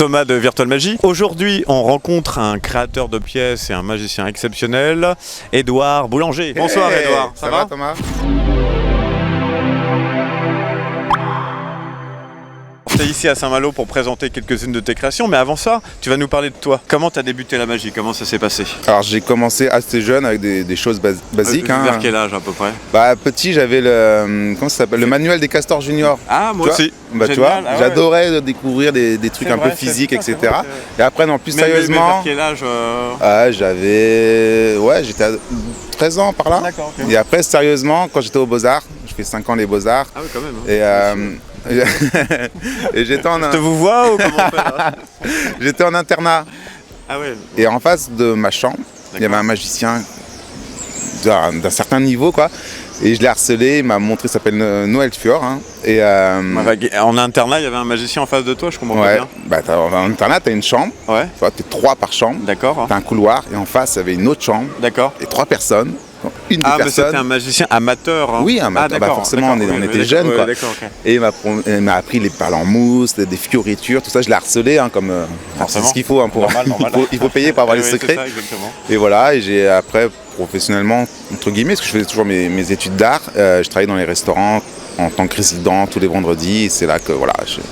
Thomas de Virtual Magie. Aujourd'hui, on rencontre un créateur de pièces et un magicien exceptionnel, Édouard Boulanger. Bonsoir Édouard, ça va Thomas? Tu es ici à Saint-Malo pour présenter quelques-unes de tes créations, mais avant ça, tu vas nous parler de toi. Comment tu as débuté la magie? Comment ça s'est passé? Alors j'ai commencé assez jeune avec des choses basiques. Vers quel âge à peu près? Petit, j'avais le manuel des castors juniors. Ah, moi aussi. Tu vois, j'adorais découvrir des trucs un peu physiques, etc. Et après, non, plus sérieusement. Mais vers quel âge j'étais à 13 ans par là. D'accord, ok. Et après, sérieusement, quand j'étais aux Beaux-Arts, je fais 5 ans les Beaux-Arts. Ah oui, quand même. Et j'étais en... Je te vous vois ou comment on fait là? J'étais en internat. Ah ouais. Et en face de ma chambre, il y avait un magicien d'un certain niveau, quoi. Et je l'ai harcelé, il m'a montré, il s'appelle Noël Fior. Hein. Et en internat, il y avait un magicien en face de toi, je comprends pas bien. En internat, tu as une chambre. Ouais. Tu vois, tu es 3 par chambre. D'accord. Tu as un couloir et en face, il y avait une autre chambre. D'accord. Et 3 personnes. Donc, une des mais personnes. c'était un magicien amateur. Hein. Oui, amateur. Forcément, on était jeunes. Quoi. D'accord, okay. Et il m'a appris les perles en mousse, des fioritures, tout ça. Je l'ai harcelé, hein, comme c'est ce qu'il faut. Hein, normal. Il faut payer pour avoir les secrets. Ça, exactement. Et voilà, et j'ai après, professionnellement, entre guillemets, parce que je faisais toujours mes études d'art, je travaillais dans les restaurants en tant que résident tous les vendredis. Et c'est là que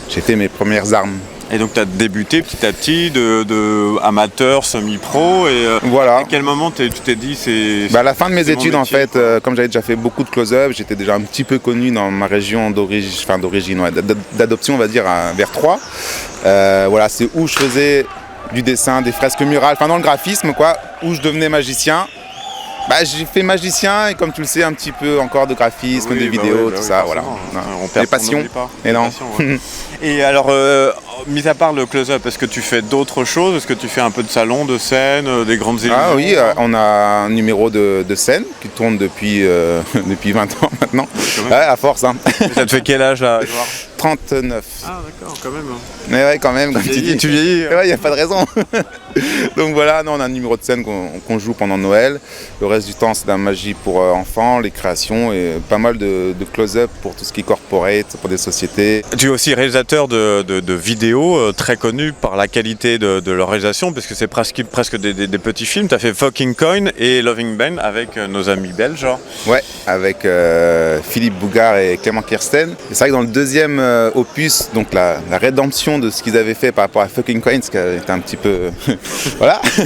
j'ai fait mes premières armes. Et donc tu as débuté petit à petit de amateur, semi-pro et voilà. À quel moment tu t'es dit c'est... À la fin de mes études en fait, comme j'avais déjà fait beaucoup de close-up, j'étais déjà un petit peu connu dans ma région d'adoption on va dire vers Troyes. C'est où je faisais du dessin, des fresques murales, dans le graphisme quoi, où je devenais magicien. J'ai fait magicien et comme tu le sais un petit peu encore de graphisme, de vidéos, tout ça, voilà. On perd les passions. Et non. Et alors, mis à part le close-up, est-ce que tu fais d'autres choses? Est-ce que tu fais un peu de salon, de scène, des grandes illusions? Ah oui, on a un numéro de scène qui tourne depuis 20 ans maintenant. À force. Hein. Ça te fait quel âge là, Edouard? 39. Ah d'accord, quand même. Mais ouais, quand même, comme tu dis. Tu vieillis. Ouais, il n'y a pas de raison. Donc voilà, on a un numéro de scène qu'on joue pendant Noël. Le reste du temps, c'est de la magie pour enfants, les créations et pas mal de close-up pour tout ce qui est corporate, pour des sociétés. Tu es aussi réalisateur de vidéos très connus par la qualité de leur réalisation, parce que c'est presque des petits films. Tu as fait Fucking Coin et Loving Ben avec nos amis belges. Ouais, avec Philippe Bougard et Clément Kirsten. Et c'est vrai que dans le deuxième opus, donc la rédemption de ce qu'ils avaient fait par rapport à Fucking Coin, ce qui était un petit peu... voilà. Tu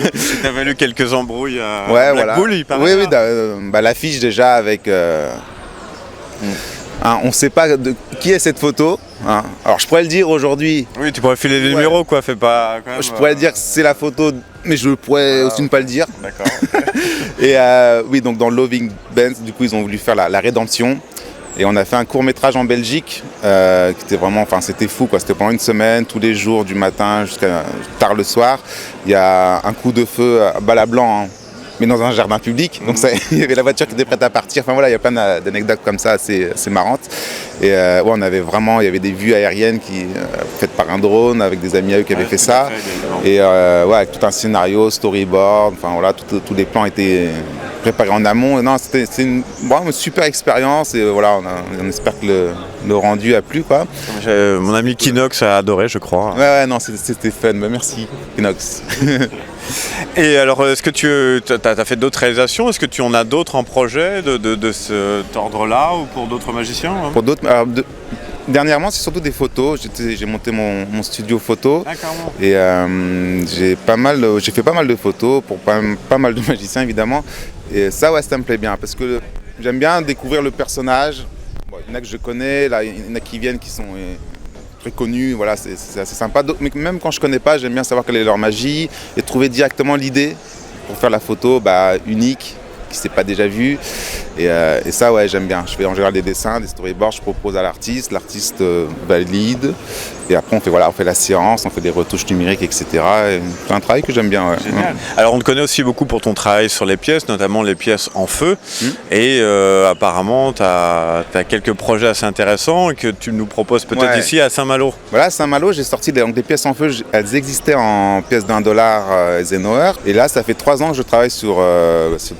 as valu quelques embrouilles à Black Bull, il paraît. Oui, l'affiche déjà avec... on ne sait pas qui est cette photo. Hein. Alors je pourrais le dire aujourd'hui. Oui, tu pourrais filer les numéros, quoi. Fais pas. Quand même, je pourrais dire que c'est la photo, mais je pourrais aussi ne pas le dire. D'accord. Et oui, donc dans Loving Ben, du coup, ils ont voulu faire la rédemption. Et on a fait un court-métrage en Belgique qui était vraiment, c'était fou, quoi. C'était pendant une semaine, tous les jours, du matin jusqu'à tard le soir. Il y a un coup de feu à balle à blanc. Hein. Mais dans un jardin public, donc il y avait la voiture qui était prête à partir. Enfin voilà, il y a plein d'anecdotes comme ça assez marrantes. Et on avait vraiment, il y avait des vues aériennes faites par un drone avec des amis à eux qui avaient fait ça. Et avec tout un scénario, storyboard. Enfin voilà, tous les plans étaient préparés en amont. Et non, c'était vraiment une super expérience. Et voilà, on espère que le rendu a plu, quoi. Mon ami Kinox a adoré, je crois. Ouais, non, c'était fun. Merci, Kinox. Et alors, est-ce que tu as fait d'autres réalisations? Est-ce que tu en as d'autres en projet de cet ordre-là ou pour d'autres magiciens? Hein? Pour d'autres, dernièrement, c'est surtout des photos. J'ai monté mon studio photo. Ah, carrément. Et j'ai fait pas mal de photos pour pas mal de magiciens, évidemment. Et ça me plaît bien parce que j'aime bien découvrir le personnage. Bon, il y en a que je connais, là, il y en a qui viennent qui sont... très connus, voilà, c'est assez sympa. Mais même quand je connais pas, j'aime bien savoir quelle est leur magie et trouver directement l'idée pour faire la photo unique, qui s'est pas déjà vue. Et ça, j'aime bien. Je fais en général des dessins, des storyboards, je propose à l'artiste valide. Et après, on fait la séance, on fait des retouches numériques, etc. C'est un travail que j'aime bien. Ouais. Génial. Alors, on te connaît aussi beaucoup pour ton travail sur les pièces, notamment les pièces en feu. Et apparemment, tu as quelques projets assez intéressants que tu nous proposes peut-être ici à Saint-Malo. Voilà, à Saint-Malo, j'ai sorti des pièces en feu. Elles existaient en pièces d'$1 Eisenhower. Et là, ça fait 3 ans que je travaille sur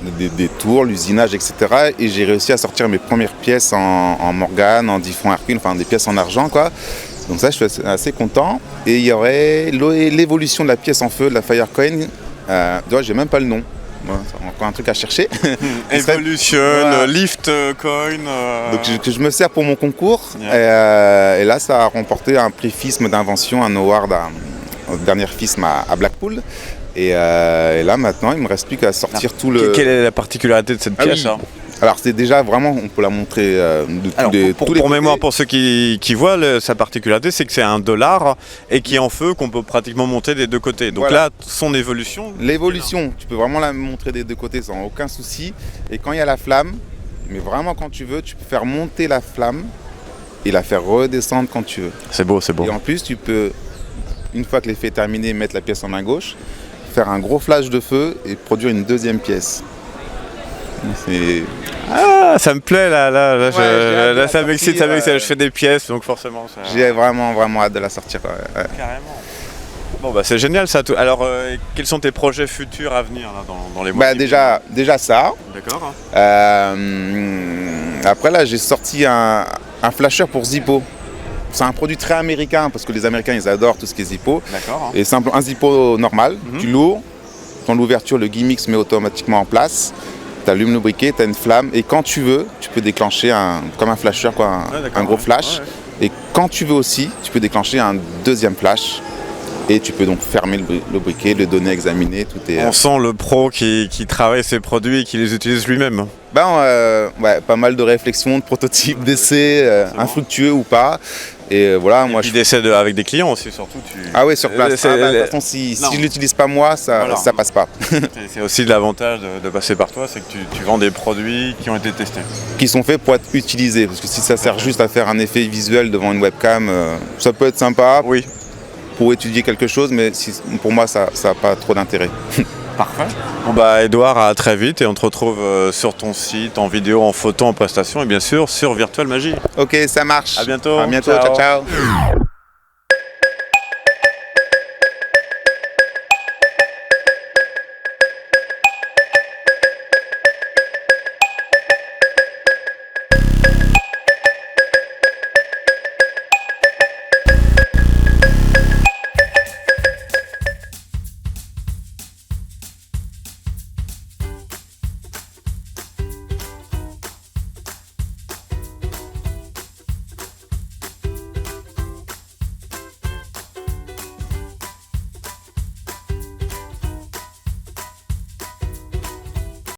des tours, l'usinage, etc. Et j'ai réussi à sortir mes premières pièces en Morgane, en Diffon Hercule, des pièces en argent, quoi. Donc ça, je suis assez content. Et il y aurait l'évolution de la pièce en feu, de la Firecoin. J'ai même pas le nom. Bon, c'est encore un truc à chercher. Evolution, voilà. Lift Coin. Donc je me sers pour mon concours. Yeah. Et là, ça a remporté un prix FISM d'invention, un award, au dernier FISM à Blackpool. Et là, maintenant, il ne me reste plus qu'à sortir tout le... Quelle est la particularité de cette pièce Alors c'est déjà vraiment, on peut la montrer pour mémoire, pour ceux qui voient, sa particularité, c'est que c'est $1 et qui est en feu, qu'on peut pratiquement monter des deux côtés. Donc voilà. Là, son évolution... L'évolution, tu peux vraiment la montrer des deux côtés sans aucun souci. Et quand il y a la flamme, mais vraiment quand tu veux, tu peux faire monter la flamme et la faire redescendre quand tu veux. C'est beau, c'est beau. Et en plus, tu peux, une fois que l'effet est terminé, mettre la pièce en main gauche, faire un gros flash de feu et produire une deuxième pièce. Ah, ça me plaît là ça m'excite, je fais des pièces, donc forcément ça... J'ai vraiment hâte de la sortir. Ouais. Carrément. Bon bah c'est génial ça. Alors quels sont tes projets futurs à venir là, dans les mois déjà ça. D'accord. Après là j'ai sorti un flasher pour Zippo. C'est un produit très américain parce que les Américains ils adorent tout ce qui est Zippo. D'accord. Et un Zippo normal, tu l'ouvres, dans l'ouverture le gimmick se met automatiquement en place. Tu allumes le briquet, tu as une flamme et quand tu veux, tu peux déclencher comme un flasher, un gros flash. Ouais. Et quand tu veux aussi, tu peux déclencher un deuxième flash et tu peux donc fermer le briquet, le donner à examiner. Tout est, On sent le pro qui travaille ses produits et qui les utilise lui-même. Pas mal de réflexions, de prototypes, d'essais, infructueux ou pas. Et voilà, moi. Et puis d'essais avec des clients aussi, surtout. Ah oui, sur place. De toute façon, si je ne l'utilise pas moi, ça passe pas. C'est aussi l'avantage de passer par toi, c'est que tu vends des produits qui ont été testés. Qui sont faits pour être utilisés. Parce que si ça sert juste à faire un effet visuel devant une webcam, ça peut être sympa pour étudier quelque chose, mais pour moi, ça n'a pas trop d'intérêt. Parfait. Bon bah Edouard, à très vite et on te retrouve sur ton site, en vidéo, en photo, en prestation et bien sûr sur Virtual Magie. Ok, ça marche. À bientôt. À bientôt, ciao.